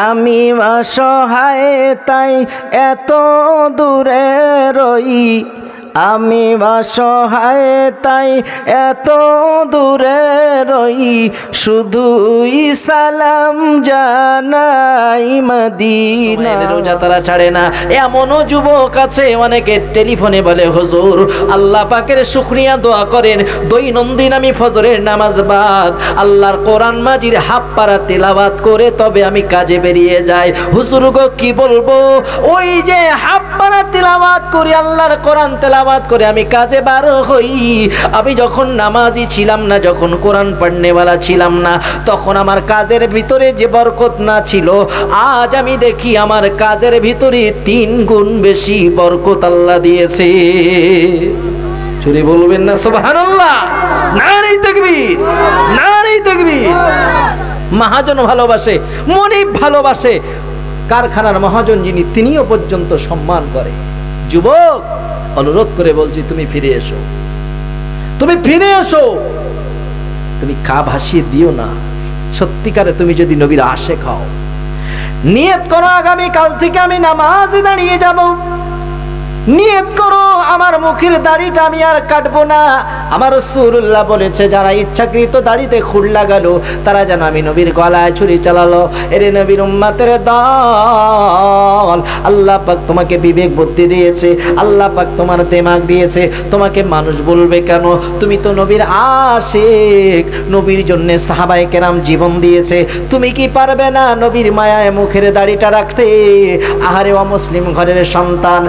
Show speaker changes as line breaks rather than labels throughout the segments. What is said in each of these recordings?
আমি অসহায় তাই এত দূরে রই, আমি অসহায় তাই এত দূরে রই, শুধুই সালাম জানাই মদিনা। রোজা তারা ছাড়ে না। এমনও যুবক আছে অনেকে টেলিফোনে বলে, হুজুর আল্লাহ পাকের শুকরিয়া দোয়া করেন, দৈনন্দিন আমি ফজরের নামাজ বাদ আল্লাহর কোরআন মাজিদ হাফ পারা তেলাওয়াত করে তবে আমি কাজে বেরিয়ে যাই। হুজুর গো কি বলবো, ওই যে হাফ পারা তেলাওয়াত করি, আল্লাহর কোরআন তেলাওয়াত করে আমি কাজে বার হই। আমি যখন নামাজি ছিলাম না, যখন কোরআন পড়নেওয়ালা ছিলাম না, তখন আমার কাজের ভিতরে যে বরকত না ছিল, আজ আমি দেখি আমার কাজের ভিতরে 3 গুণ বেশি বরকত আল্লাহ দিয়েছে। চুরি বলবেন না সুবহানাল্লাহ? নারে তাকবীর, নারে তাকবীর। মহাজন ভালোবাসে, মনিব ভালোবাসে, কারখানার মহাজন যিনি তিনিও পর্যন্ত সম্মান করে। যুবক অনুরোধ করে বলছি, তুমি ফিরে এসো, তুমি ফিরে এসো, তুমি কা ভাসিয়ে দিও না। সত্যিকারে তুমি যদি নবীর আশিক হও, নিয়ত করো আগামী কাল থেকে আমি নামাজে দাঁড়িয়ে যাব। নিয়ত করো আমার মুখের দাড়িটা আমি আর কাটবো না। আমার রাসূলুল্লাহ বলেছে, যারা ইচ্ছাকৃত দাড়িতে খুর লাগালো তারা যেন আমি নবীর গলায় ছুরি চালালো। এরে নবীর উম্মতের দল, আল্লাহ পাক তোমাকে বিবেক বুদ্ধি দিয়েছে, আল্লাহ পাক তোমার দিমাগ দিয়েছে, তোমাকে মানুষ বলবে কেন? তুমি তো নবীর আশিক, নবীর জন্য সাহাবায়ে কেরাম জীবন দিয়েছে। তুমি কি পারবে না নবীর মায়ায় মুখের দাড়িটা রাখতে? আহারে অমুসলিম ঘরের সন্তান,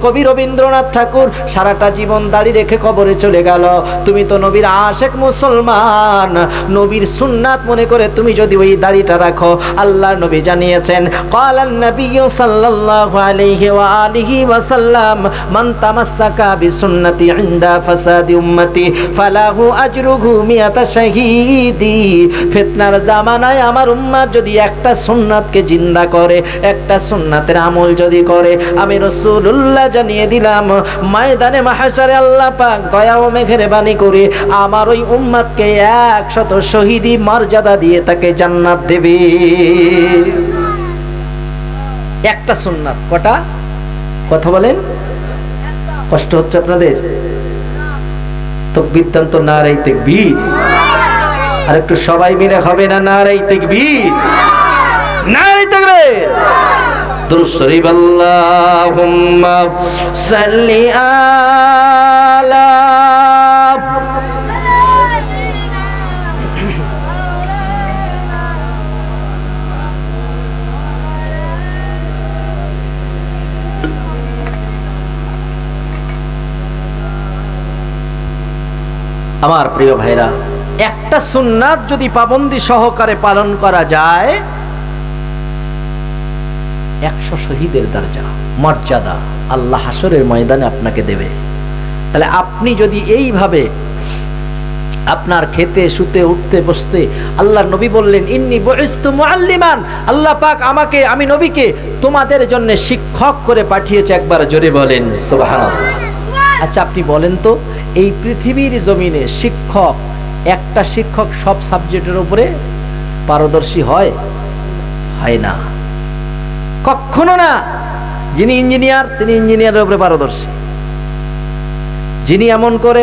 কবি রবীন্দ্রনাথ ঠাকুর সারাটা জীবন দাড়ি রেখে কবরে চলে গেল। তুমি তো নবীর আশিক মুসলমান, নবীর সুন্নাত মনে করে তুমি যদি ওই দাড়িটা রাখো, আল্লাহর নবী জানিয়েছেন, ক্বালান নাবিয়্যু সাল্লাল্লাহু আলাইহি ওয়া আলিহি ওয়া সাল্লাম, মান তামাসসাকা বিসুন্নতি ইনদা ফাসাদি উম্মতি ফালাহু আজরুহু মিয়াতা শাহীদি। ফিতনার জামানায় আমার উম্মত যদি একটা সুন্নাতকে জিন্দা করে, একটা সুন্নাতের আমল যদি করে, আমি রাসূলুল্লাহ জানিয়ে দিলাম, ময়দানে মাহশারে আল্লাহ পাক দয়া ও মেহেরবানি করে আমার ওই উম্মতকে 100 শহীদি মর্যাদা দিয়ে তাকে জান্নাত দেবে। একটা সুন্নাত। কটা? কথা বলেন, কষ্ট হচ্ছে আপনাদের? তাকবীর দান তো, নারে তাকবীর। আর একটু সবাই মিলে হবে না? নারে তাকবীর, নারে তাকবীর। দুরূদ শরীফ। আল্লাহুম্মা সাল্লি আলা। আমার প্রিয় ভাইরা, একটা সুন্নাত যদি পাবন্দি সহকারে পালন করা যায়, 100 শহীদের দরজা মর্যাদা আল্লাহ হাসরের ময়দানে আপনাকে দেবে। তাহলে আপনি যদি এইভাবে আপনার খেতে শুতে উঠতে বসতে, আল্লাহর নবী বললেন, ইন্নী বুইস্তু মুআল্লিমান, আল্লাহ পাক আমাকে, আমি নবীকে তোমাদের জন্য শিক্ষক করে পাঠিয়েছে। একবার জোরে বলেন সুবহানাল্লাহ। আচ্ছা আপনি বলেন তো, এই পৃথিবীর জমিনে শিক্ষক, একটা শিক্ষক সব সাবজেক্টের উপরে পারদর্শী হয়? হয় না, কখনো না। যিনি ইঞ্জিনিয়ার তিনি ইঞ্জিনিয়ারের উপরে পারদর্শী, যিনি এমন করে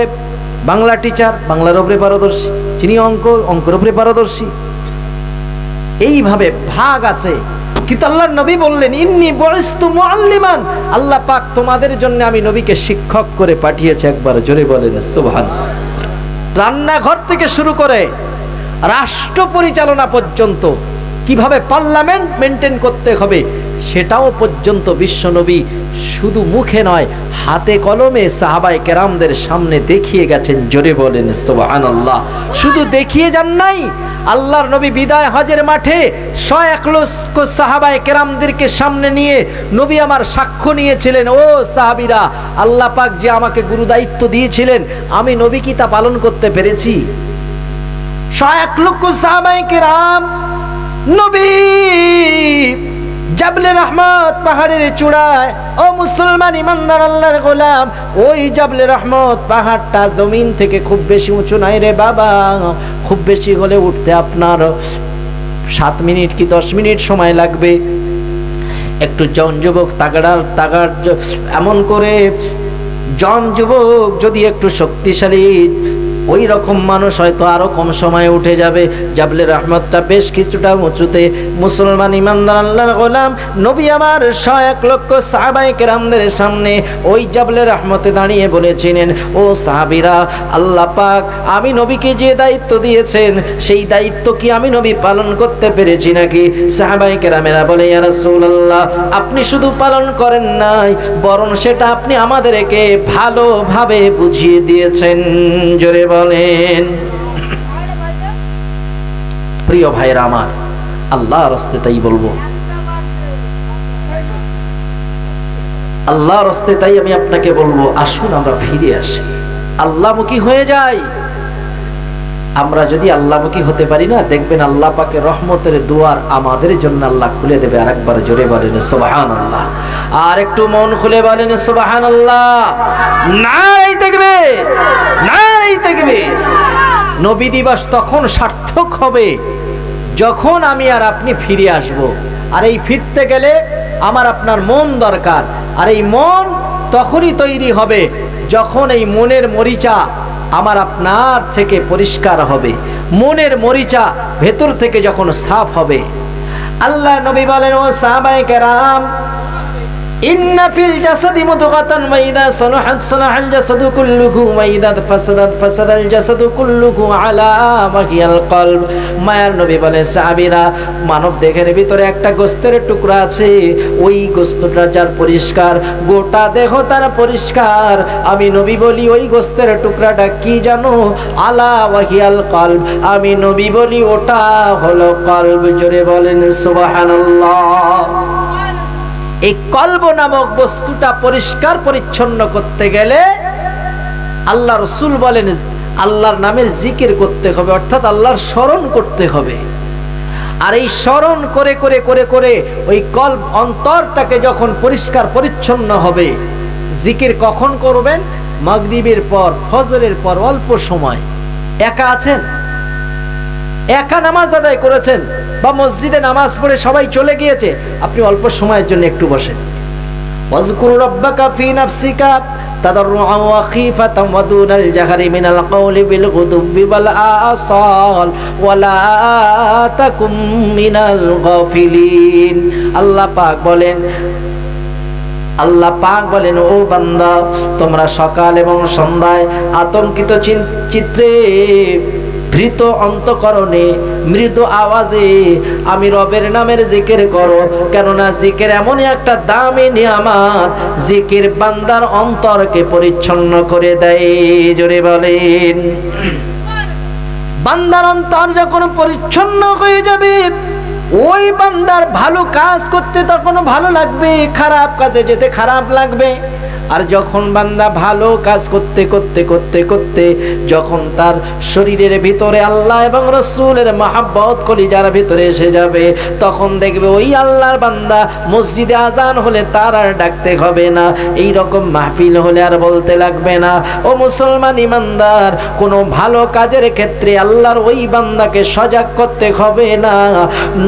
বাংলা টিচার বাংলার উপরে পারদর্শী, যিনি অঙ্কের উপরে পারদর্শী। এইভাবে ভাগ আছে। কিন্তু আল্লাহর নবী বললেন, ইন্নী বুইস্তু মুআল্লিমান, আল্লাহ পাক তোমাদের জন্য আমি নবীকে শিক্ষক করে পাঠিয়েছি। একবার জোরে বলেন সুবহানাল্লাহ। রান্নাঘর থেকে শুরু করে রাষ্ট্র পরিচালনা পর্যন্ত, কিভাবে পার্লামেন্ট মেনটেন করতে হবে সেটাও পর্যন্ত বিশ্বনবী শুধু মুখে নয়, হাতে কলমে সাহাবায়ে কেরামদের সামনে দেখিয়ে গেছেন। জোরে বলেন সুবহানাল্লাহ। শুধু দেখিয়ে যান নাই, আল্লাহর নবী বিদায় হজের মাঠে 100 লক্ষ সাহাবায়ে কেরামদেরকে সামনে নিয়ে নবী আমার সাক্ষ্য নিয়েছিলেন, ও সাহাবীরা, আল্লাহ পাক যে আমাকে গুরু দায়িত্ব দিয়েছিলেন, আমি নবী কি তা পালন করতে পেরেছি? 100 লক্ষ সাহাবায়ে কেরাম নবী জাবলে রহমত পাহাড়ের চূড়ায়, ও মুসলমান ইমানদার আল্লাহর গোলাম, ওই জাবলে রহমত পাহাড়টা জমিন থেকে খুব বেশি উঁচু নয় রে বাবা, খুব বেশি হলে উঠতে আপনার 7 মিনিট কি 10 মিনিট সময় লাগবে। একটু জন যুবক তাগাড় এমন করে জন যুবক যদি একটু শক্তিশালী ওই রকম মানুষ হয়তো আরো কম সময়ে উঠে যাবে। জাবলে রহমতটা বেশ কিছুটা উঁচুতে। মুসলমান ইমানদার আল্লাহর গোলাম নবী আমার 101 লক্ষ সাহাবায়ে কেরামদের সামনে ওই জাবলে রহমতে দাঁড়িয়ে বলেছিলেন, ও সাহাবীরা, আল্লাহ পাক আমি নবীকে যে দায়িত্ব দিয়েছেন সেই দায়িত্ব কি আমি নবী পালন করতে পেরেছি নাকি? সাহাবায়ে কেরামেরা বলে, ইয়া রাসূলুল্লাহ, আপনি শুধু পালন করেন নাই, বরং সেটা আপনি আমাদেরকে ভালোভাবে বুঝিয়ে দিয়েছেন। জোরে বলেন। প্রিয় ভাইরা আমার, আল্লাহর রাস্তায় তাই বলবো, আল্লাহর রাস্তায় তাই আমি আপনাকে বলবো, আসুন আমরা ফিরে আসি, আল্লাহমুখী হয়ে যাই। আমরা যদি আল্লাহমুখী হতে পারি না, দেখবেন আল্লাহ পাকের রহমতের দুয়ার আমাদের জন্য আল্লাহ খুলে দেবে। আরেকবার জোরে বলেন সুবহানাল্লাহ। আর একটু মন খুলে বলেন সুবহানাল্লাহ। নারায়ে তাকবীর, নারায়ে তাকবীর। নবী দিবস তখন সার্থক হবে যখন আমি আর আপনি ফিরে আসব। আর এই ফিরতে গেলে আমার আপনার মন দরকার। আর এই মন তখনই তৈরি হবে যখন এই মনের মরিচা আমার আপনার থেকে পরিষ্কার হবে, মনের মরিচা ভেতর থেকে যখন সাফ হবে। আল্লাহ নবী বলেন, ও সাহাবায়ে কেরাম, ইন্না ফিল জাসাদি মুদগাতান ওয়া ইযা সালাহাত সালাহাল জাসাদু কুল্লুহু ওয়া ইযা ফাসাদাত ফাসাদাল জাসাদু কুল্লুহু আলা ওয়াহিয়াল কলব। মায়ার নবী বলেন, সাহাবীরা, মানব দেহের ভিতরে একটা গোশতের টুকরা আছে, ওই গোশতটা যার পরিষ্কার, গোটা দেহ তার পরিষ্কার। আমি নবী বলি, ওই গোশতের টুকরাটা কি জানো? আলা ওয়াহিয়াল কলব। আমি নবী বলি, ওটা হলো কলব। জোরে বলেন সুবহানাল্লাহ। এই কলব নামক বস্তুটা পরিষ্কার পরিচ্ছন্ন করতে গেলে আল্লাহ রাসূল বলেন, আল্লাহর নামের জিকির করতে হবে, অর্থাৎ আল্লাহর স্মরণ করতে হবে। আর এই স্মরণ করে করে করে করে ওই কলব অন্তরটাকে যখন পরিষ্কার পরিচ্ছন্ন হবে, জিকির কখন করবেন? মাগরিবের পর, ফজরের পর অল্প সময়। একা আছেন, একা নামাজ আদায় করেছেন, বা মসজিদে নামাজ পড়ে সবাই চলে গিয়েছে, আপনি অল্প সময়ের জন্য একটু বসেন। ওয়াজকুর রাব্বাকা ফি নাফসিকা তাদাররুআন ওয়া খীফাতান ওয়া দুনাল জাহরি মিনাল কওলি বিল গুদুবি ওয়াল আসাল ওয়া লা তাকুম মিনাল গাফিলিন। আল্লাহ পাক বলেন, ও বান্দা, তোমরা সকাল এবং সন্ধ্যায় আতঙ্কিত চিত্রে, ভীত অন্তঃকরণে, মৃদু আওয়াজে আমি রবের নামের জিকির করো, কেননা জিকির এমনই একটা দামি নিয়ামত, জিকির বান্দার অন্তরকে পরিচ্ছন্ন করে দেয়। জোরে বলেন। বান্দার অন্তর যখন পরিচ্ছন্ন হয়ে যাবে, ওই বান্দার ভালো কাজ করতে তখন ভালো লাগবে, খারাপ কাজে যেতে খারাপ লাগবে। আর যখন বান্দা ভালো কাজ করতে করতে করতে করতে যখন তার শরীরের ভিতরে আল্লাহ এবং রাসূলের মহব্বত কলিজার ভিতরে এসে যাবে, তখন দেখবে ওই আল্লাহর বান্দা মসজিদে আজান হলে তার আর ডাকতে হবে না, এই রকম মাহফিল হলে আর বলতে লাগবে না। ও মুসলমান ইমানদার, কোনো ভালো কাজের ক্ষেত্রে আল্লাহর ওই বান্দাকে সজাগ করতে হবে না,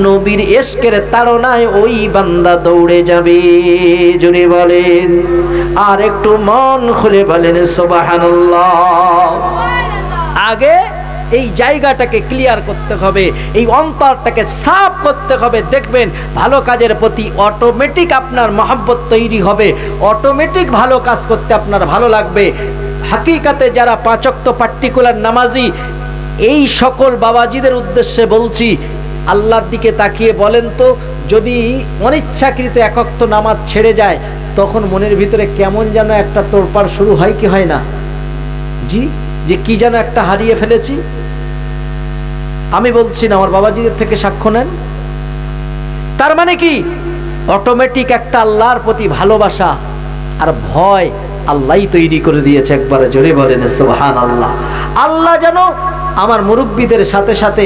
নবীর ইশকের তাড়নায় ওই বান্দা দৌড়ে যাবে। জোরে বলেন, আর একটু মন খুলে বলেন সুবহানাল্লাহ। আগে এই জায়গাটাকে ক্লিয়ার করতে হবে, এই অন্তরটাকে সাফ করতে হবে। দেখবেন ভালো কাজের প্রতি অটোমেটিক আপনার মহব্বত তৈরি হবে, অটোমেটিক ভালো কাজ করতে আপনার ভালো লাগবে। হাকিকাতে যারা 5 ওয়াক্ত পার্টিকুলার নামাজি, এই সকল বাবাজিদের উদ্দেশ্যে বলছি, আল্লাহর দিকে তাকিয়ে বলেন তো, যদি অনিচ্ছাকৃত 1 ওয়াক্ত নামাজ ছেড়ে যায়, তখন মনের ভিতরে কেমন যেন একটা তোড়পাড় শুরু হয় কি হয় না? জি, যে কি যেন একটা হারিয়ে ফেলেছি। আমি বলছি না, আমার বাবাজিদের থেকে সাক্ষ্য নেন। তার মানে কি? অটোমেটিক একটা আল্লাহর প্রতি ভালোবাসা আর ভয় আল্লাহই তৈরি করে দিয়েছে। একবারে জোরে বলেন সুবহানাল্লাহ। আল্লাহ যেন আমার মুরব্বীদের সাথে সাথে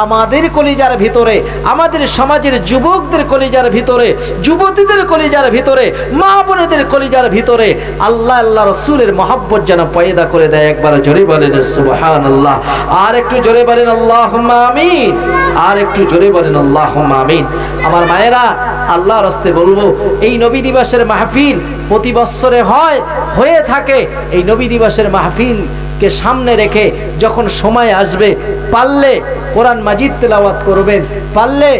আমাদের কলিজার ভিতরে, আমাদের সমাজের যুবকদের কলিজার ভিতরে, যুবতীদের কলিজার ভিতরে, মা বোনেদের কলিজার ভিতরে আল্লাহ আল্লাহ রসুলের মহব্বত যেন পয়দা করে দেয়। একবার জোরে বলেন সুবহানাল্লাহ, আর একটু জোরে বলেন আল্লাহুম্মা আমিন, আর একটু জোরে বলেন আল্লাহুম্মা আমিন। আমার মায়েরা, আল্লাহর রাস্তে বলবো, এই নবী দিবসের মাহফিল প্রতি বছরে হয়ে থাকে। এই নবী দিবসের মাহফিলকে সামনে রেখে যখন সময় আসবে, পারলে কোরআন মাজিদ তেলাওয়াত করবেন, পারলে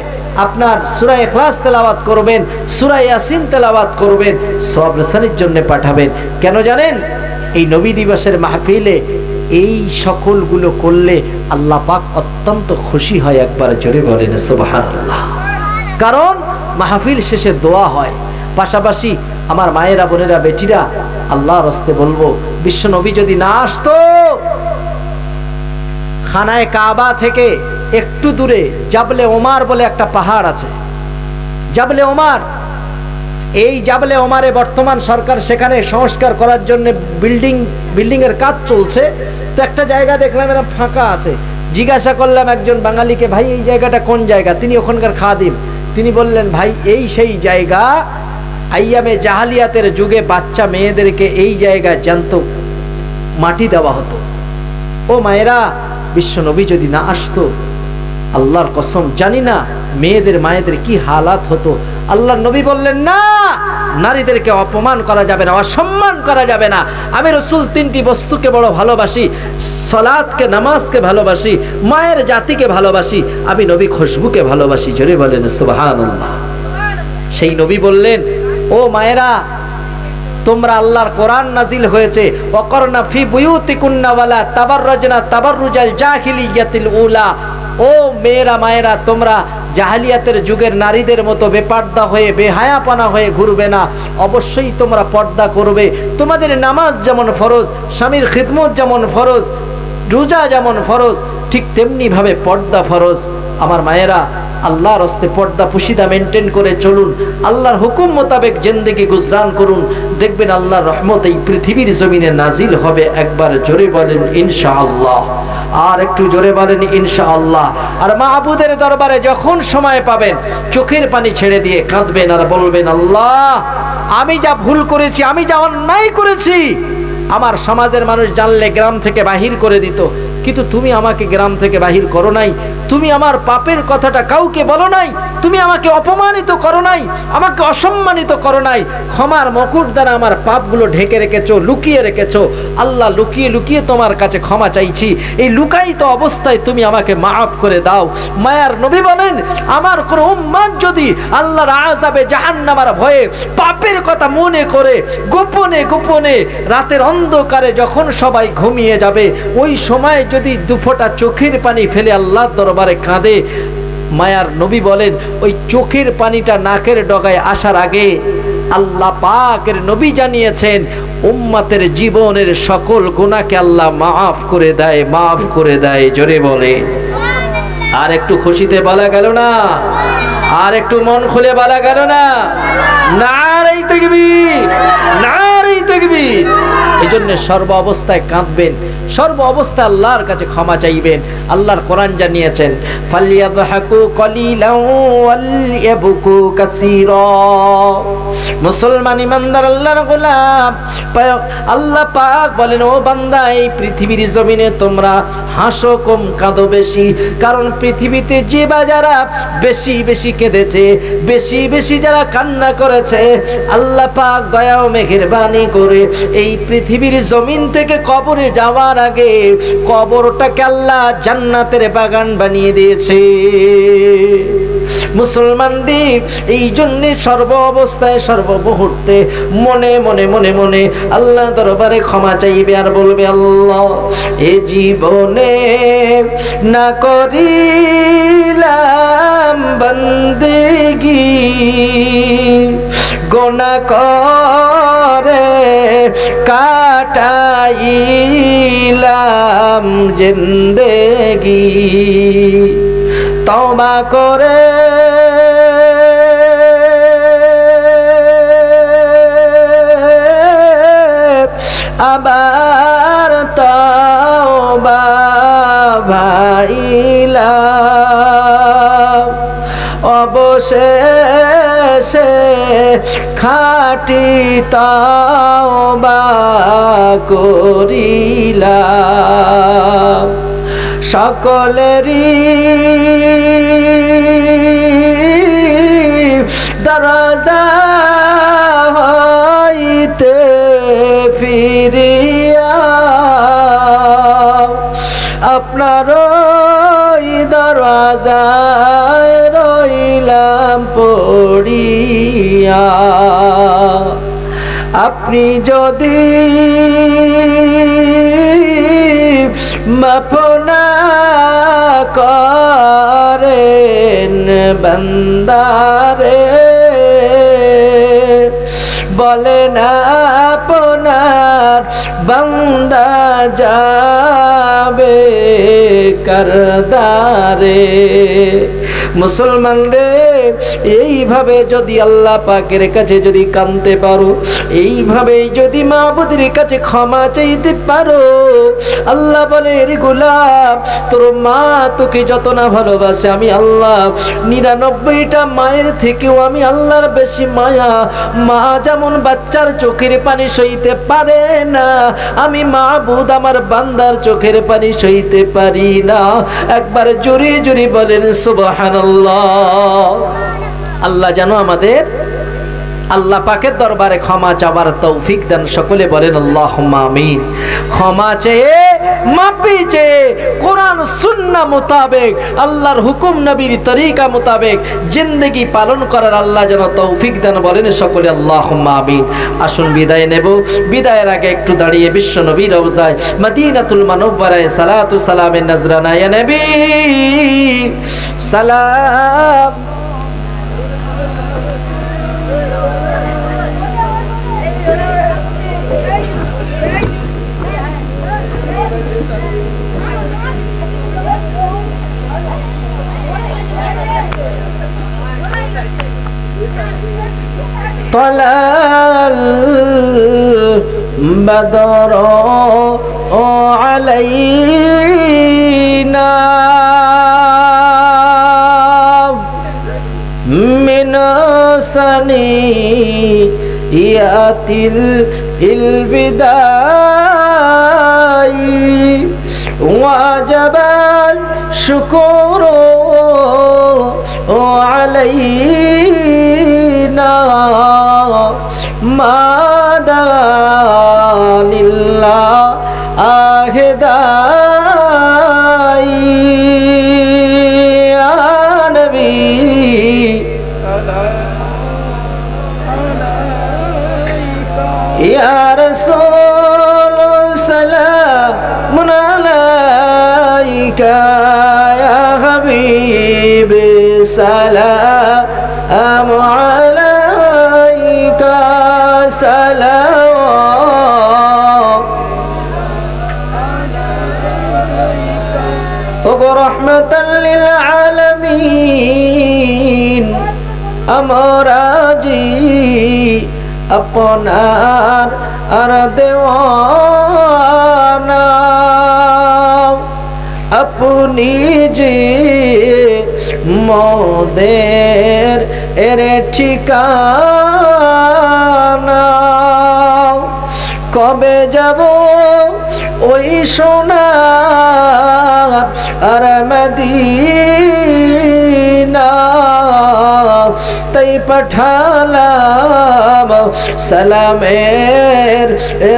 আপনার সূরা ইখলাস তেলাওয়াত করবেন, সূরা ইয়াসিন তেলাওয়াত করবেন, সওয়াব রেসানির জন্য পাঠাবেন। কেন জানেন? এই নবী দিবসের মাহফিলে এই সকলগুলো করলে আল্লাহ পাক অত্যন্ত খুশি হয়। একবার জোরে বলেন সুবহানাল্লাহ। কারণ মাহফিল শেষে দোয়া হয়। পাশাপাশি আমার মায়েরা, বোনেরা, বেটিরা, আল্লাহর রাস্তে বলবো, বিশ্ব নবী যদি না আসতো, খানায়ে কাবা থেকে একটু দূরে জাবলে ওমার বলে একটা পাহাড় আছে, জাবলে ওমার। এই জাবলে ওমারে বর্তমান সরকার সেখানে সংস্কার করার জন্য বিল্ডিং এর কাজ চলছে। তো একটা জায়গা দেখলাম এরা ফাঁকা আছে। জিজ্ঞাসা করলাম একজন বাঙালিকে, ভাই এই জায়গাটা কোন জায়গা? তিনি ওখানকার খাদিম। তিনি বললেন, ভাই এই সেই জায়গা, আইয়ামে জাহালিয়াতের যুগে বাচ্চা মেয়েদেরকে এই জায়গায় জ্যান্ত মাটি দেওয়া হতো। ও মায়েরা, বিশ্ব নবী যদি না আসতো, আল্লাহর কসম জানি না মায়েদের কি হালাত হতো। আল্লাহর নবী বললেন, না, নারীদেরকে অপমান করা যাবে না, অসম্মান করা যাবে না। আমি রাসূল তিনটি বস্তুকে বড় ভালোবাসি, সালাতকে, নামাজকে ভালোবাসি, মায়ের জাতিকে ভালোবাসি, আমি নবী খুশবুকে ভালোবাসি। জোরে বলেন সুবহানাল্লাহ। সেই নবী বললেন, ও মায়েরা, তোমরা আল্লাহর কোরআন নাজিল হয়েছে, ওয়াকরনা ফি বুয়ুতিকুন্না ওয়ালা তাবাররাজনা তাবাররুজাল জাহিলিয়াতিল উলা। ও মেয়েরা, মায়েরা, তোমরা জাহেলিয়াতের যুগের নারীদের মতো বেপর্দা হয়ে, বেহায়াপনা হয়ে ঘুরবে না। অবশ্যই তোমরা পর্দা করবে। তোমাদের নামাজ যেমন ফরজ, স্বামীর খিদমত যেমন ফরজ, রোজা যেমন ফরজ, ঠিক তেমনি ভাবে পর্দা ফরজ। আমার মায়েরা, আল্লাহর রাস্তে পর্দা পুশিদা মেনটেন করে চলুন, আল্লাহর হুকুম মোতাবেক জিন্দেগি গুজরান করুন, দেখবেন আল্লাহর রহমত এই পৃথিবীর জমিনে নাজিল হবে। একবার জোরে বলেন ইনশাআল্লাহ, আর একটু জোরে বলেন ইনশাআল্লাহ। আর মাহবুদের দরবারে যখন সময় পাবেন, চোখের পানি ছেড়ে দিয়ে কাঁদবেন আর বলবেন, আল্লাহ, আমি যা ভুল করেছি, আমি যা অন্যায় করেছি, আমার সমাজের মানুষ জানলে গ্রাম থেকে বাহির করে দিত, কিন্তু তুমি আমাকে গ্রাম থেকে বাহির করো নাই। তুমি আমার পাপের কথাটা কাউকে বলো নাই। তুমি আমাকে অপমানিত করো নাই, আমাকে অসম্মানিত করো নাই। ক্ষমার মুকুট দ্বারা আমার পাপগুলো ঢেকে রেখেছো, লুকিয়ে রেখেছো। আল্লাহ, লুকিয়ে লুকিয়ে তোমার কাছে ক্ষমা চাইছি। এই লুকায়িত অবস্থায় তুমি আমাকে মাফ করে দাও। মায়ার নবী বলেন, আমার কোন উম্মত যদি আল্লাহর আযাবে জাহান্নামের ভয়ে পাপের কথা মনে করে গোপনে গোপনে রাতের অন্ধকারে যখন সবাই ঘুমিয়ে যাবে, ওই সময় যদি দুফোঁটা চোখের পানি ফেলে আল্লাহর দরবারে কাঁদে, মায়ার নবী বলেন, ওই চোখের পানিটা নাকের ডগায় আসার আগে আল্লাহ পাকের নবী জানিয়েছেন, উম্মতের জীবনের সকল গুনাহকে আল্লাহ মাফ করে দেয়, মাফ করে দেয়। জোরে বলে, আর একটু খুশিতে বলা গেল না? আর একটু মন খুলে বলা গেল না? নারে তাকবীর, নারে তাকবীর। এই জন্য সর্ব অবস্থায় কাঁদবেন, সর্ব অবস্থায় আল্লাহর কাছে ক্ষমা চাইবেন। আল্লাহর কোরআন জানিয়েছেন, ফালিয়াদহাকু কলিলাও ওয়ালইয়াবকু কাসীরা। মুসলমান ইমানদার আল্লাহর গোলাম, আল্লাহ পাক বলেন, ও বান্দা, এই পৃথিবীর জমিনে তোমরা হাসো কম, কাঁদো বেশি। কারণ পৃথিবীতে যে বা যারা বেশি বেশি কেঁদেছে, বেশি বেশি যারা কান্না করেছে, আল্লাহ পাক দয়া ও মেহেরবানি করে এই পৃথিবীর জমিন থেকে কবরে যাওয়ার আগে কবরটাকে আল্লাহ জান্নাতের বাগান বানিয়ে দিয়েছে। মুসলমানরা এই জন্য সর্ব অবস্থায়, সর্ব মুহূর্তে মনে মনে মনে মনে আল্লাহ দরবারে ক্ষমা চাইবে আর বলবে, আল্লাহ, এ জীবনে না করিলাম বন্দেগি, গুনাহ করে কাটাইলাম জিন্দেগি, তওবা করে আবার তওবা শেষে খাঁটি তাওবা করিলাম সকলেরই দরজা হইতে ফিরিয়া আপনার দরজায় রইলাম পড়িয়া আপনি যদি মাফ না করেন বান্দারে বলেন আপনার বান্দা যাবে কারদারে মুসলমান রে এইভাবে যদি আল্লাহ পাকের কাছে যদি কাঁদতে পারো এইভাবে যদি মাবুদের কাছে ক্ষমা চাইতে পারো আল্লাহ বলে রে গোলাম তোর মা তোকে যত না ভালোবাসে আমি আল্লাহ 99টা মায়ের থেকেও আমি আল্লাহর বেশি মায়া মা যেমন বাচ্চার চোখের পানি সইতে পারে না আমি মাবুদ আমার বান্দার চোখের পানি সইতে পারি না একবার জোরে জোরে বলেন সুবহানাল্লাহ আল্লাহ যেন আমাদের আল্লাহ পাকের দরবারে ক্ষমা চাওয়ার তৌফিক দেন সকলে বলেন আল্লাহুম্মা আমিন ক্ষমা চেয়ে মাফি চেয়ে কোরআন সুন্নাহ মোতাবেক আল্লাহর হুকুম নবীর তরিকা মোতাবেক জিন্দেগি পালন করার আল্লাহ যেন তৌফিক দেন বলেন সকলে আল্লাহুম্মা আমিন আসুন বিদায় নেব বিদায়ের আগে একটু দাঁড়িয়ে বিশ্ব নবীর রওজায় মদিনাতুল মুনাওয়ারায় সালাতু সালামের নজরানা ইয়া নবী সালাম طلع البدر علينا من ثنيات الوداع وجب الشكر علينا ما دعا لله داعي يا نبي يا رسول سلام عليك يا حبيب سلام عليك سلام ورحمة للعالمين أمراجي আপনার আর দেওয়ানা আপনি যে মোদের এর ঠিকানা কবে যাব ওই সোনার আর মদিনা তাই পাঠালাম সালামের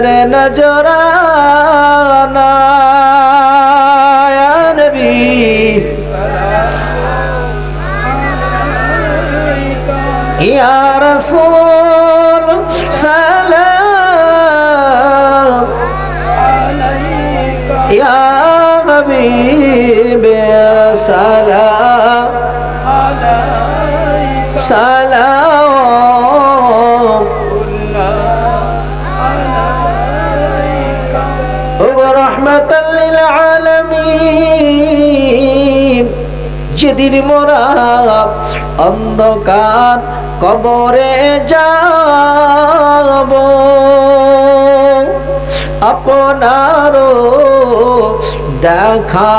রে নজরানা ইয়া নবী ইয়া রাসূল সালাম আলাইকা ইয়া হাবিব সালাম আলাইকা সালাম আলাইকা ওয়া রাহমাতাল লিল আলামিন যেদিন মোরা অন্ধকার কবরে যাব আপনারও দেখা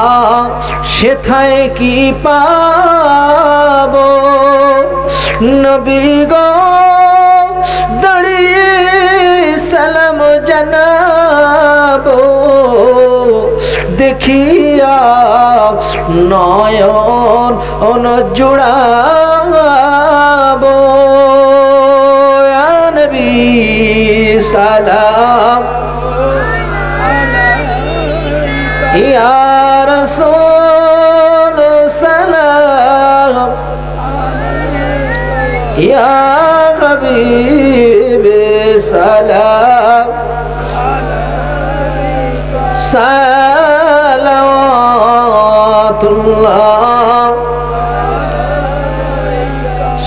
সেথায় কি পাব নবী গো দাঁড়িয়ে সালাম জানাবো, দেখিয়া নয়ন জুড়াবো। ইয়া নবী সালাম, ইয়া রাসূল সালাম, ইয়া হাবিব সালাম, সালাওয়াতুল্লাহ।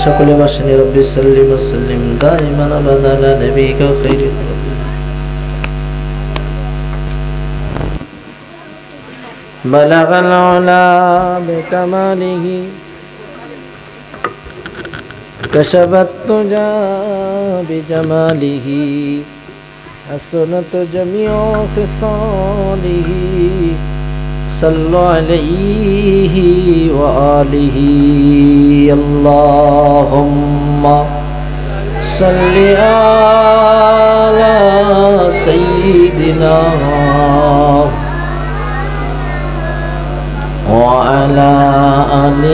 সকলে বসেন। রব্বি সাল্লিম ওয়া সাল্লিম দাইমান আবাদা আলা নবিকা খাইরিল বালাগাল উলা বিকামালিহি كشفت تجا بجماله حسنت جميع خصاله صلوا عليه وآله اللهم صل على سيدنا وعلى آل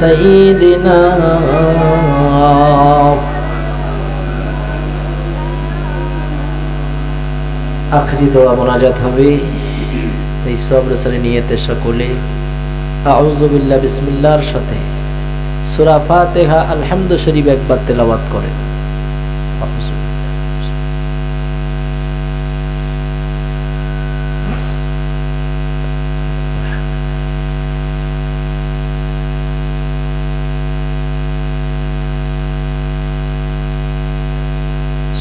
سيدنا। আখরি দোয়া মোনাজাত হবে। এই সব রসুল নিয়তে সকলে আউযু বিল্লাহ বিসমিল্লাহর সাথে সূরা ফাতিহা আলহামদু শরীফ একবার তেলাওয়াত করেন।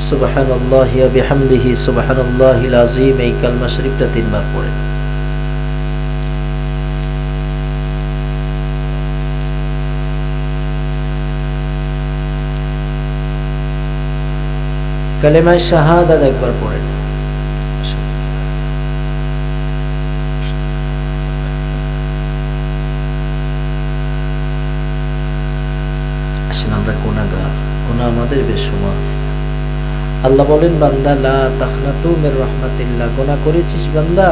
সুবহানাল্লাহি ওয়া বিহামদিহি সুবহানাল্লাহিল আযীম। এই কালমা শরীফটা তিনবার পড়েন। কালেমা শাহাদাত একবার পড়েন। আসলে আমরা গুনাহগার, গুনাহ আমাদের বেশুমার। আল্লাহ বলেন বান্দা লা তাখনাতু মির রাহমাতিল্লাহ, গুনাহ করেছিস বান্দা,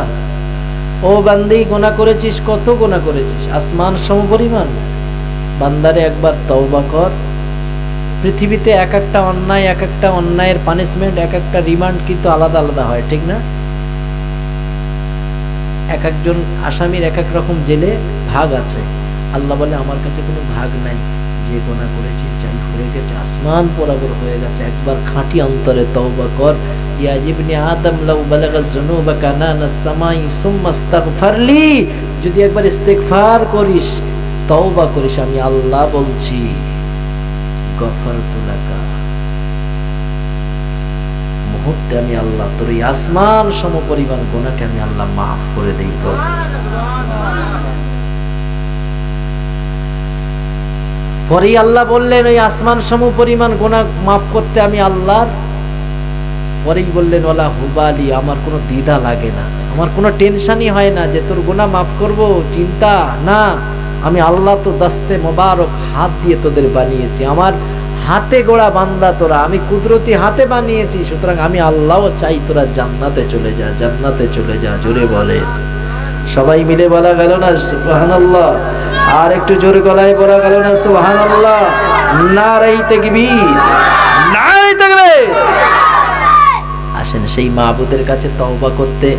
ও বান্দি গুনাহ করেছিস, কত গুনাহ করেছিস আসমান সমপরিমাণ। বান্দারে একবার তওবা কর। পৃথিবীতে এক একটা অন্যায়, এক একটা অন্যায়ের পানিশমেন্ট, এক একটা রিমান্ড কিন্তু আলাদা আলাদা হয়, ঠিক না? এক একজন আসামির এক এক রকম জেলে ভাগ আছে। আল্লাহ বলে আমার কাছে কোনো ভাগ নাই, যে গুনাহ করেছিস যাই হয়ে গেছে আসমান বরাবর হয়ে গেছে, একবার খাঁটি অন্তরে তওবা কর। ইয়া ইবনে আদম লাউ বালাগা যুনুবা কানানাস সামাই সুম্মা ইস্তাগফারলি, যদি একবার ইস্তিগফার করিস, তওবা করিস, আমি আল্লাহ বলছি গফারতু লাকা, মুহূর্তে আমি আল্লাহ তোর এই আসমান সমপরিমাণ গুনাহকে আমি আল্লাহ মাফ করে দেই। পরেই আল্লাহ বললেন ওই আসমান সমপরিমাণ গুনাহ মাফ করতে আমি আল্লাহর, পরেই বললেন ওয়ালা হুবালি, আমার কোনো দ্বিধা লাগে না, আমার কোনো টেনশনই হয় না যে তোর গুনাহ মাফ করব, চিন্তা না, আমি আল্লাহ তো দস্তে মোবারক হাত দিয়ে তোদের বানিয়েছি, আমার হাতে গোড়া বান্দা তোরা, আমি কুদরতি হাতে বানিয়েছি, সুতরাং আমি আল্লাহও চাই তোরা জান্নাতে চলে যা, জান্নাতে চলে যা। জোরে বলে, সবাই মিলে বলা গেল না সুবহানাল্লাহ? আর একটু জোরে গলায় বলা গেল না সুবহানাল্লাহ? নারায়ে তাকবীর, নারায়ে তাকবীর। আসেন সেই মাবুদের কাছে তওবা করতে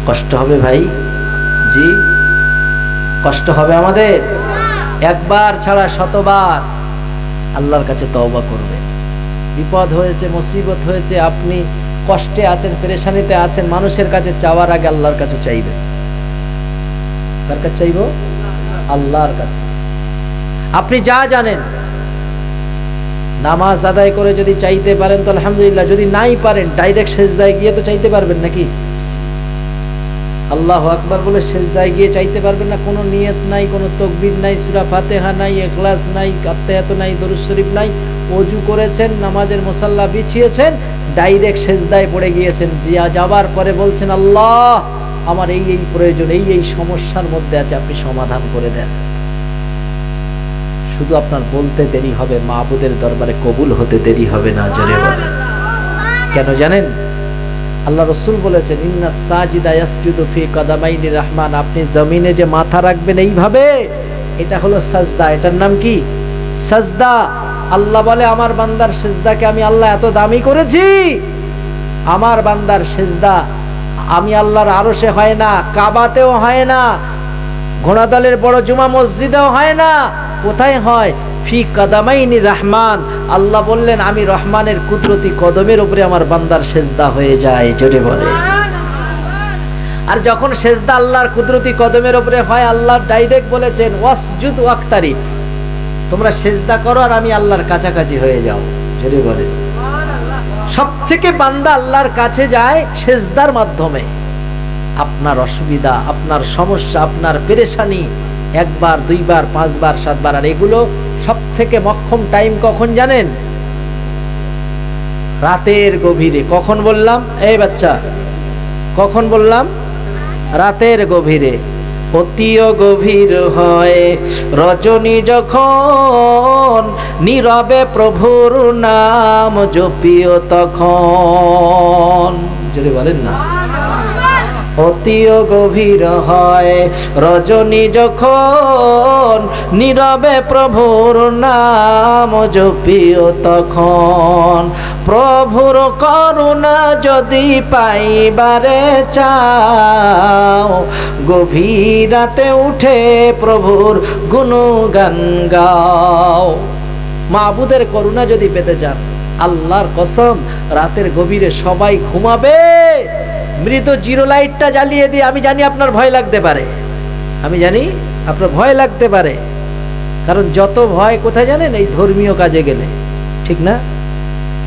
কষ্ট হবে ভাই, জি কষ্ট হবে আমাদের। একবার ছাড়া শতবার আল্লাহর কাছে তওবা করবেন। বিপদ হয়েছে, মুসিবত হয়েছে, আপনি কষ্টে আছেন, পেরেশানিতে আছেন, মানুষের কাছে চাওয়ার আগে আল্লাহর কাছে চাইবেন। কার কাছে চাইব? আল্লাহর কাছে। আপনি যা জানেন, নামাজ আদায় করে যদি চাইতে পারেন তো আলহামদুলিল্লাহ, যদি নাই পারেন ডাইরেক্ট সেজদায় গিয়ে তো চাইতে পারবেন নাকি? আল্লাহু আকবার বলে সেজদায় গিয়ে চাইতে পারবেন না? কোনো নিয়ত নাই, কোনো তাকবীর নাই, সূরা ফাতিহা নাই, ইখলাস নাই, আত্তাহিয়াত নাই, দরুদ শরীফ নাই, ওযু করেছেন, নামাজের মুসাল্লা বিছিয়েছেন, ডাইরেক্ট সেজদায় পড়ে গিয়েছেন, যাবার পরে বলছেন আল্লাহ আমার এই এই প্রয়োজন, এই এই সমস্যার মধ্যে আছে, আপনি সমাধান করে দেন। শুধু আপনার বলতে দেরি হবে, মাবুদের দরবারে কবুল হতে দেরি হবে না। জোরে বলেন কেন জানেন? আল্লাহ রসুল বলেছেন, ইন্না সাজিদা ইয়াসজুদু ফি কাদামাইনি রহমান, আপনি জমিনে যে মাথা রাখবেন এইভাবে, এটা হলো সাজদা। এটার নাম কি? সাজদা। আল্লাহ বলে, আমার বান্দার সেজদাকে আমি আল্লাহ এত দামি করেছি। আমার বান্দার সেজদা আমি আল্লাহর আরশে হয় না, কাবাতেও হয় না, ঘোড়াদলের বড় জুমা মসজিদেও হয় না। কোথায় হয়? ফি কাদামাইনি রহমান। আল্লাহ বললেন, আমি রহমানের কুদরতি কদমের উপরে আমার বান্দার সেজদা হয়ে যায়। জোরে বলে। আর যখন সেজদা আল্লাহর কুদরতি কদমের উপরে হয়, আল্লাহ ডাইরেক্ট বলেছেন, ওয়াসজুদ ওয়াক্তারিব, তোমরা সেজদা করো আর আমি আল্লাহর কাছাকাছি হয়ে যাও। জোরে বলে। সবথেকে বান্দা আল্লাহর কাছে যায় সেজদার মাধ্যমে। আপনার অসুবিধা, আপনার সমস্যা, আপনার পেরেশানি একবার, দুইবার, পাঁচবার, সাতবার, আর এগুলো সব থেকে মক্ষম টাইম কখন জানেন? রাতের গভীরে। কখন বললাম? এই বাচ্চা, কখন বললাম? রাতের গভীরে। অতিও গভীর হয় রজনী যখন, নীরবে প্রভুর নাম জপিও তখন। যদি বলেন না, অতিও গভীর হয় রজনী যখন, নীরবে প্রভুর নাম জপিও তখন। প্রভুর করুণা যদি পাইবারে চাও, গভীর রাতে উঠে প্রভুর গুণগান গাও। মাবুদের করুণা যদি পেতে চান, আল্লাহর কসম, রাতের গভীরে সবাই ঘুমাবে, মৃত জিরো লাইটটা জ্বালিয়ে দিয়ে। আমি জানি আপনার ভয় লাগতে পারে, আমি জানি আপনার ভয় লাগতে পারে, কারণ যত ভয় কোথায় জানেন? এই ধর্মীয় কাজে গেলে, ঠিক না?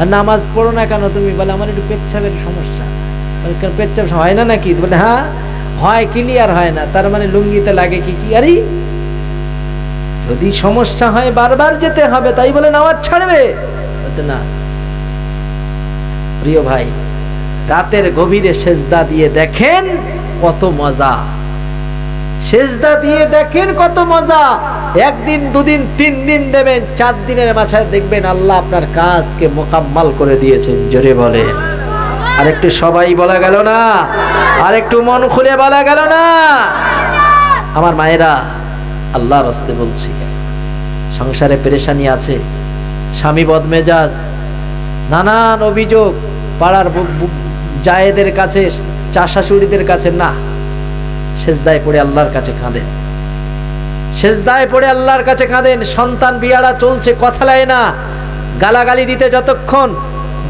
আর নামাজ পড়ো না কেন তুমি? বলে আমার একটু পেচ্ছাপের সমস্যা। পেচ্ছাপ হয় না নাকি? বলে হ্যাঁ হয়, ক্লিয়ার হয় না, তার মানে লুঙ্গিতে লাগে কি কি? আরে যদি সমস্যা হয় বারবার যেতে হবে, তাই বলে নামাজ ছাড়বে? বলতে না। প্রিয় ভাই, রাতের গভীরে সেজদা দিয়ে দেখেন কত মজা। সেজদা দিয়ে দেখেন কত মজা। একদিন, দুদিন, 3 দিন দেবেন, 4 দিনের মাথায় দেখবেন আল্লাহ আপনার কাজকে মোকাম্মাল করে দিয়েছেন। জোরে বলে। আর একটু সবাই বলা গেল না? আর একটু মন খুলে বলা গেল না? আমার মায়েরা, আল্লাহর রাস্তে বলছি, সংসারে পেরেশানি আছে, স্বামী বদমেজাজ, নানান অভিযোগ, পাড়ার জায়েদের কাছে, চাষাশুড়িদের কাছে, না, সেজদায় পড়ে আল্লাহর কাছে কাঁদেন। সেজদায় পড়ে আল্লাহর কাছে কাঁদেন। সন্তান বিয়াড়া চলছে, কথা লাই না, গালাগালি দিতে যতক্ষণ,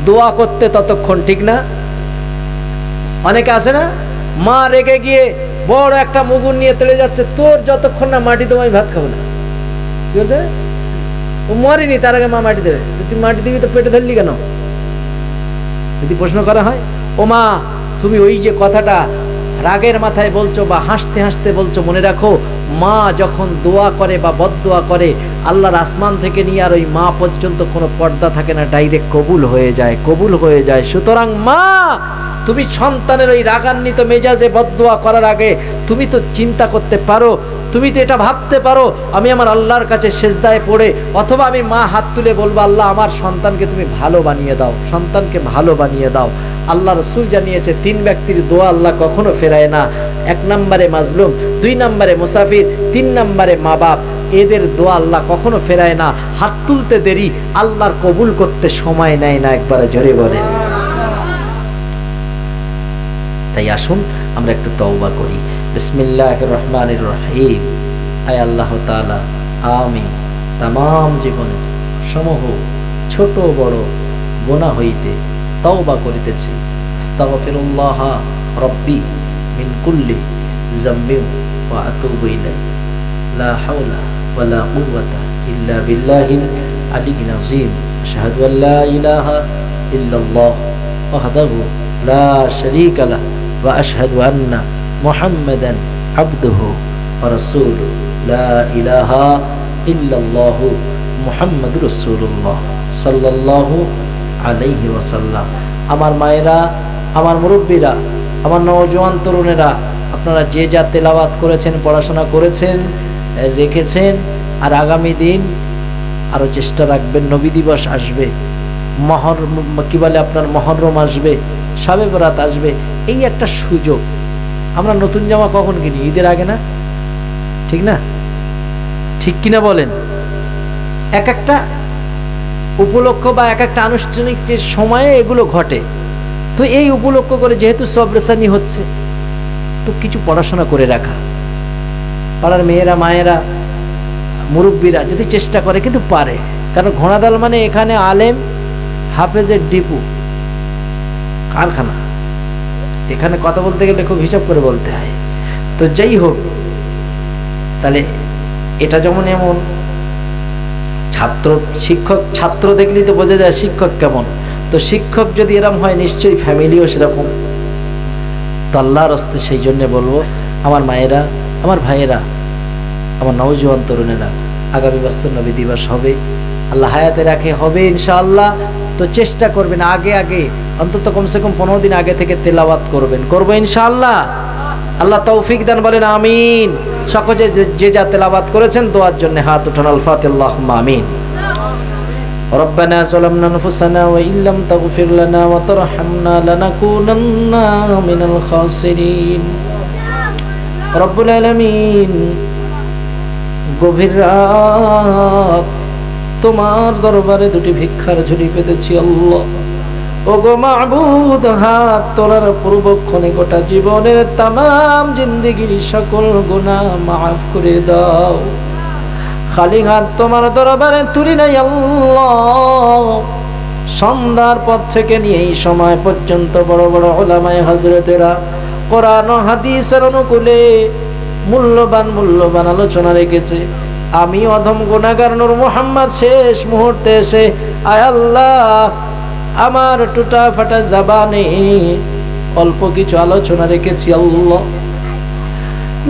দোয়া করতে ততক্ষণ, ঠিক না? অনেকে আছে না, মা রেগে গিয়ে বড় একটা মুগুর নিয়ে তেড়ে যাচ্ছে, তোর যতক্ষণ না মাটি দেবো আমি ভাত খাবো না। কি বলতে? ও মরেনি, তার আগে মা মাটি দেবে। তুই মাটি দিবি তো পেটে ধরলি কেন? যদি প্রশ্ন করা হয়, ও মা, তুমি ওই যে কথাটা রাগের মাথায় বলছো বা হাসতে হাসতে বলছো, মনে রাখো, মা যখন দোয়া করে বা বদদোয়া করে, আল্লাহর আসমান থেকে নিয়ে আর ওই মা পর্যন্ত কোনো পর্দা থাকে না, ডাইরেক্ট কবুল হয়ে যায়, কবুল হয়ে যায়। সুতরাং মা, তুমি সন্তানের ওই রাগান্বিত মেজাজে বদদোয়া করার আগে তুমি তো চিন্তা করতে পারো, তুমি তো এটা ভাবতে পারো, আমি আমার আল্লাহর কাছে সেজদায় পড়ে, অথবা আমি মা হাত তুলে বলবো, আল্লাহ আমার সন্তানকে তুমি ভালো বানিয়ে দাও, সন্তানকে ভালো বানিয়ে দাও। আল্লাহ রসুল জানিয়েছে, 3 ব্যক্তির দোয়া আল্লাহ কখনো ফেরায় না। 1 নম্বরে মাজলুম, 2 নম্বরে মুসাফির, 3 নম্বরে মা বাপ। এদের দোয়া আল্লাহ কখনো ফেরায় না। হাত তুলতে দেরি, আল্লাহর কবুল করতে সময় নেয় না। একবারে জোরে বলে। তাই আসুন আমরা একটু তওবা করি। বিসমিল্লাহির রহমানির রহিম। আয় আল্লাহ তাআলা, আমি তামাম জীবনে সমূহ ছোট বড় গুনাহ হইতে তওবা করিতেছি। আস্তাগফিরুল্লাহ রাব্বি মিন কুল্লি যামবি ওয়া আতুবু ইলাইহি। লা হাওলা ওয়ালা কুওয়াতা ইল্লা বিল্লাহিল আলিয়্যিল আযীম। আশহাদু আল লা ইলাহা ইল্লাল্লাহ ওয়াহদাহু লা শারীকা লাহু ওয়া আশহাদু আন্না মুহাম্মাদান আবদুহু ওয়া রাসূলুহু। লা ইলাহা ইল্লাল্লাহ মুহাম্মাদুর রাসূলুল্লাহ সাল্লাল্লাহু আলাইহি ওয়াসাল্লাম। আমার মায়েরা, আমার মুরব্বীরা, আমার নওজোয়ান তরুণেরা, আপনারা যে যা তেলাওয়াত করেছেন, পড়াশোনা করেছেন, রেখেছেন, আর আগামী দিন আরও চেষ্টা রাখবেন। নবী দিবস আসবে, কি বলে আপনার মহরম আসবে, শবে বরাত আসবে, এই একটা সুযোগ। আমরা নতুন জামা কখন কিনি? ঈদের আগে না? ঠিক না? ঠিক কিনা বলেন? এক একটা উপলক্ষ বা এক একটা আনুষ্ঠানিক সময়ে এগুলো ঘটে। তো এই উপলক্ষ করে যেহেতু সবরেসানি হচ্ছে, তো কিছু পড়াশোনা করে রাখা, পাড়ার মেয়েরা, মায়েরা, মুরব্বীরা যদি চেষ্টা করে কিন্তু পারে। কারণ ঘোড়াদাল মানে এখানে আলেম হাফেজের ডিপু, কারখানা। এখানে কথা বলতে গেলে খুব হিসাব করে বলতে হয়। তো যাই হোক, তাহলে এটা যেমন এমন ছাত্র, শিক্ষক, ছাত্র দেখলেই তো বোঝা যায় শিক্ষক কেমন। তো শিক্ষক যদি এরকম হয়, নিশ্চয়ই ফ্যামিলিও সেরকম। তো আল্লাহর রাস্তায় সেই জন্য বলবো, আমার মায়েরা, আমার ভাইয়েরা, আমার নওজোয়ান তরুণেরা, আগামী বছর নবী দিবস হবে, আল্লাহ হায়াতে রাখে, হবে ইনশাআল্লাহ। তো চেষ্টা করবেন আগে আগে, অন্তত কমসে কম 15 দিন আগে থেকে তেলাওয়াত করবেন, করবো ইনশাআল্লাহ। আল্লাহ তৌফিক দান, বলেন আমিন। সকলে যে যা তেলাওয়াত করেছেন দোয়ার জন্য হাত উঠান। আল ফাতিহা, আল্লাহুম্মা আমিন। ربنا ظلمنا أنفسنا وإن لم تغفر لنا وترحمنا لنكونن من الخاسرين رب العالمين। গভীর রাত তোমার দরবারে দুটি ভিক্ষার ঝুলি পেতেছি আল্লাহ। ওগো মাবুদ, হাত তোলার পূর্বক্ষণে গোটা জীবনের তামাম জিন্দেগির সকল গুনাহ মাফ করে দাও। খালি হাত তোমার দরবারে তুলি নাই আল্লাহ। সন্ধ্যার পর থেকে নিয়ে এই সময় পর্যন্ত বড় বড় উলামায়ে হযরতেরা কোরআন ও হাদিসের অনুকূলে মূল্যবান মূল্যবান আলোচনা রেখেছে। আমি অধম গুনাহগার নূর মুহাম্মদ শেষ মুহূর্তে এসে, আয় আল্লাহ, আমার টুটা ফাটা জবানে অল্প কিছু আলোচনা রেখেছি আল্লাহ।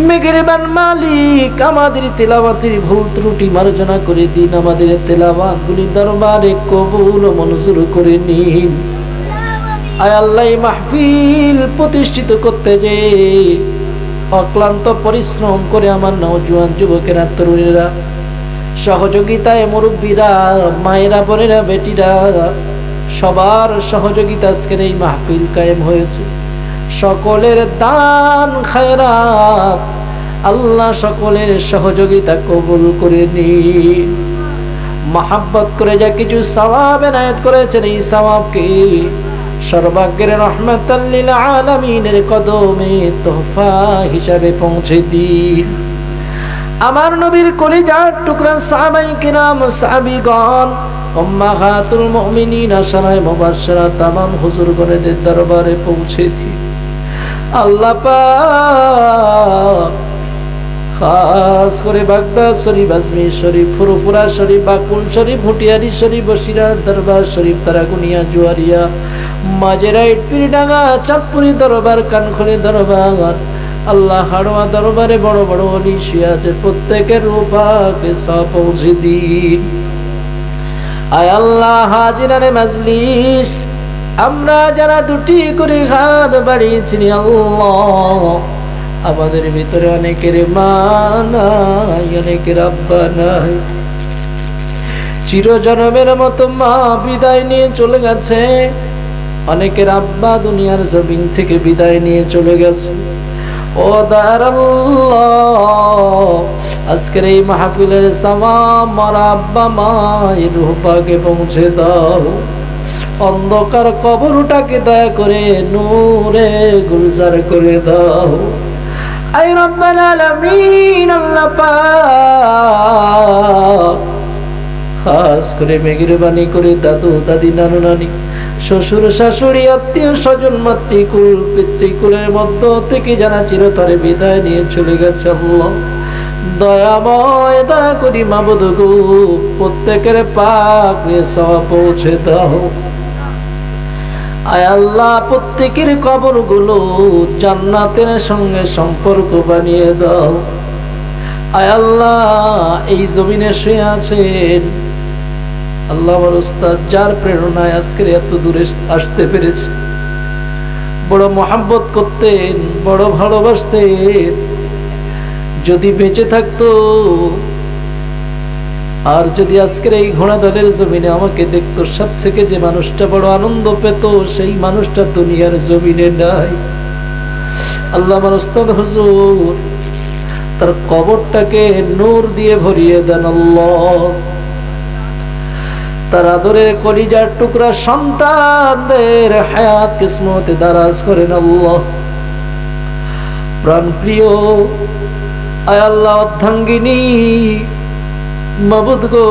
মেহেরবান মালিক, আমাদের তেলাওয়াতের ভুল ত্রুটি মার্জনা করে দিন। আমাদের তেলাওয়াতগুলি দরবারে কবুল ও মঞ্জুর করে নিন। আয় আল্লাহ, মাহফিল প্রতিষ্ঠিত করতে যে অক্লান্ত পরিশ্রম করে আমার নওজোয়ান যুবকেরা, তরুণেরা, সহযোগিতায় মুরব্বীরা, মায়েরা, বোনেরা, বেটিরা, সবার সহযোগিতা আজকের এই মাহফিল কায়েম হয়েছে। সকলের দান খায়রাত আল্লাহ সকলের সহযোগিতা কবুল করে নিন। মহব্বত করে যা কিছু সওয়াব এনায়েত করেছেন, এই সওয়াবকে সর্বাগ্রের রহমাতাল লিল আলামিনের কদমে তোহফা হিসাবে পৌঁছে দিন। আমার নবীর কলিজার টুকরা সাহাবায়ে কিরাম, সাহাবীগণ, উম্মাহাতুল মুমিনিন, আশরায়ে মুবাশশিরা তামাম হুজুরগণের দরবারে পৌঁছে দিন। আল্লাহ পাক খাস করে বাগদাদ শরীফ, আজমির শরীফ, ফুরফুরা শরীফ, বাকুল শরীফ, ভুটিয়ারি শরীফ, বসিরা দরবার শরীফ, তারাকুনিয়া, জুয়ারিয়া, মাঝেরাইট, পীরডাঙ্গা, চাঁদপুরি দরবার, কানখলি দরবার, আল্লাহ হাড়োয়া দরবারে বড় বড় ওলি শুয়ে আছে, প্রত্যেকের রূপাকে সব পৌঁছে দিন। আয় আল্লাহ, হাজিরানে মাজলিস আমরা যারা দুটি করে হাত বাড়িয়েছি আল্লাহ, আমাদের ভিতরে অনেকের মা নাই, অনেকের আব্বা নাই, চিরজনমের মতো মা বিদায় নিয়ে চলে গেছে, অনেকের আব্বা দুনিয়ার জমিন থেকে বিদায় নিয়ে চলে গেছে। ও দয়ার আল্লাহ, আজকের এই মাহফিলের সওয়াব মারা আব্বা মায়ের রূহ পাকে পৌঁছে দাও। অন্ধকার কবরটাকে দয়া করে নূরে গুলজার করে দাও। আয় রব্বাল আলামিন, আল্লাহ পাক খাস করে মেহেরবানি করে দাদু দাদি, নানু নানি, শ্বশুর শাশুড়ি, আত্মীয় স্বজন, মাতৃকুল পিতৃকুলের মধ্য থেকে যারা চিরতরে বিদায় নিয়ে চলে গেছে আল্লাহ দয়াময়, দয়া করি মাবুদ গো, প্রত্যেকের পাক সওয়াব পৌঁছে দাও। আয় আল্লাহ, প্রত্যেকের কবরগুলো জান্নাতের সঙ্গে সম্পর্ক বানিয়ে দাও। আয় আল্লাহ, এই জমিনে শুয়ে আছেন আল্লাহ আমার উস্তাদ, যার প্রেরণায় আজকের এত দূরে আসতে পেরেছে, বড় মহব্বত করতেন, বড় ভালোবাসতেন, যদি বেঁচে থাকতো
আর যদি আজকের এই ঘোড়া দলের জমিনে আমাকে দেখতো, সব থেকে যে মানুষটা বড় আনন্দ পেত সেই মানুষটা দুনিয়ার জমিনে নাই। আল্লাহ আমার উস্তাদ হুজুর তার কবরটাকে নূর দিয়ে ভরিয়ে দেন আল্লাহ। তার আদরের কলিজার টুকরা সন্তানদের হায়াত কিসমতে দারাজ করেন আল্লাহ। প্রাণ প্রিয় আয় আল্লাহ অর্ধাঙ্গিনী মাবুদ গো,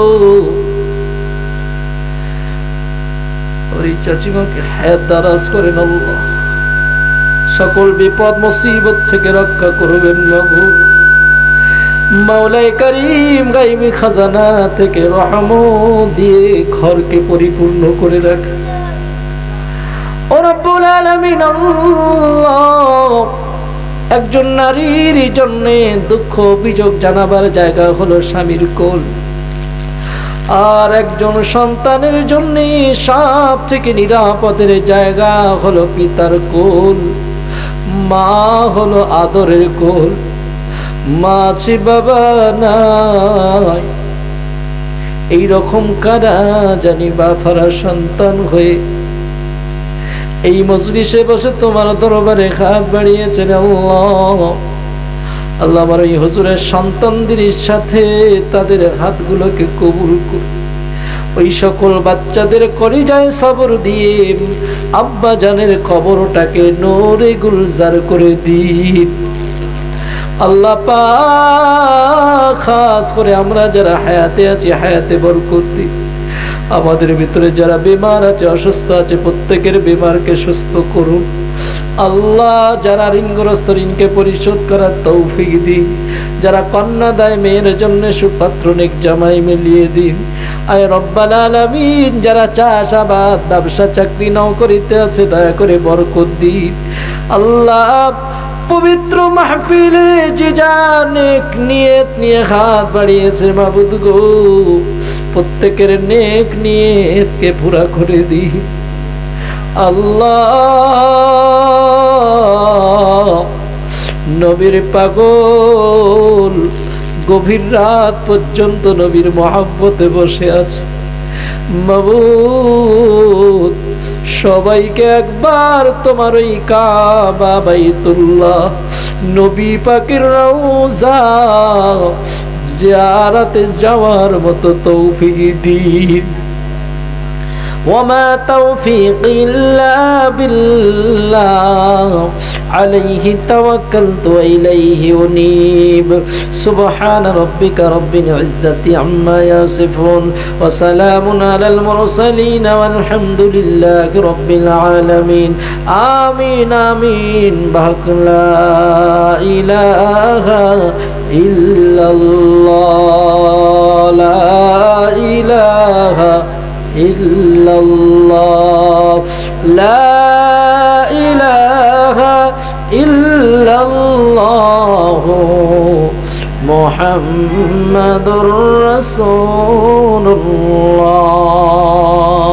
ওই চাচিমাকে হায়াত দারাজ করেন আল্লাহ। সকল বিপদ মুসিবত থেকে রক্ষা করবেন মাবুদ। মাওলাই করিম গাইবি খাজানা থেকে রহমত দিয়ে ঘরকে পরিপূর্ণ করে রাখেন ও রব্বুল আলামিন আল্লাহ। একজন নারীর জন্য দুঃখ অভিযোগ জানাবার জায়গা হলো স্বামীর কোল, আর একজন সন্তানের জন্য সব থেকে নিরাপদের জায়গা হলো পিতার কোল। মা হলো আদরের কোল। মা আছে বাবা নাই, এইরকম কারা জানি বাফারা সন্তান হয়ে এই মজলিসে বসে তোমার দরবারে হাত বাড়িয়েছেন আল্লাহ। আল্লাহ আমার এই হুজুরের সন্তানদের সাথে তাদের হাতগুলোকে কবুল করে ওই সকল বাচ্চাদের কলিজায় সবর দিয়ে আব্বা জানের কবরটাকে নূরে গুলজার করে দিন আল্লাহ পাক। খাস করে আমরা যারা হায়াতে আছি হায়াতে বরকত দিন। আমাদের ভিতরে যারা বেমার আছে অসুস্থ আছে প্রত্যেকের বেমারকে সুস্থ করুন আল্লাহ। যারা ঋণগ্রস্ত ঋণকে পরিশোধ করার তৌফিক দিন। যারা কন্যা দেয় মেয়ের জন্য সুপাত্র নেক জামাই মিলিয়ে দিন আয় রব্বাল আলামিন। যারা চাষাবাদ ব্যবসা চাকরি নওকরিতে আছে দয়া করে বরকত দিন আল্লাহ। পবিত্র মাহফিলে যে যা নেক নিয়ত নিয়ে হাত বাড়িয়েছে মাবুদ গো, প্রত্যেকের নেক নিয়তকে পুরা করে দি আল্লাহ। নবীর পাগল গভীর রাত পর্যন্ত নবীর মহব্বতে বসে আছে মাবুদ। সবাইকে একবার তোমার ওই কাবা বাইতুল্লাহ নবী পাকের রওজা জিয়ারতে যাওয়ার মতো তৌফিক দিন। وما توفيقي إلا بالله عليه توكلت وإليه أنيب سبحان ربك رب العزة عما يصفون وسلام على المرسلين والحمد لله رب العالمين آمين آمين بحق لا إله إلا الله لا إله إلا الله لا إله إلا الله محمد رسول الله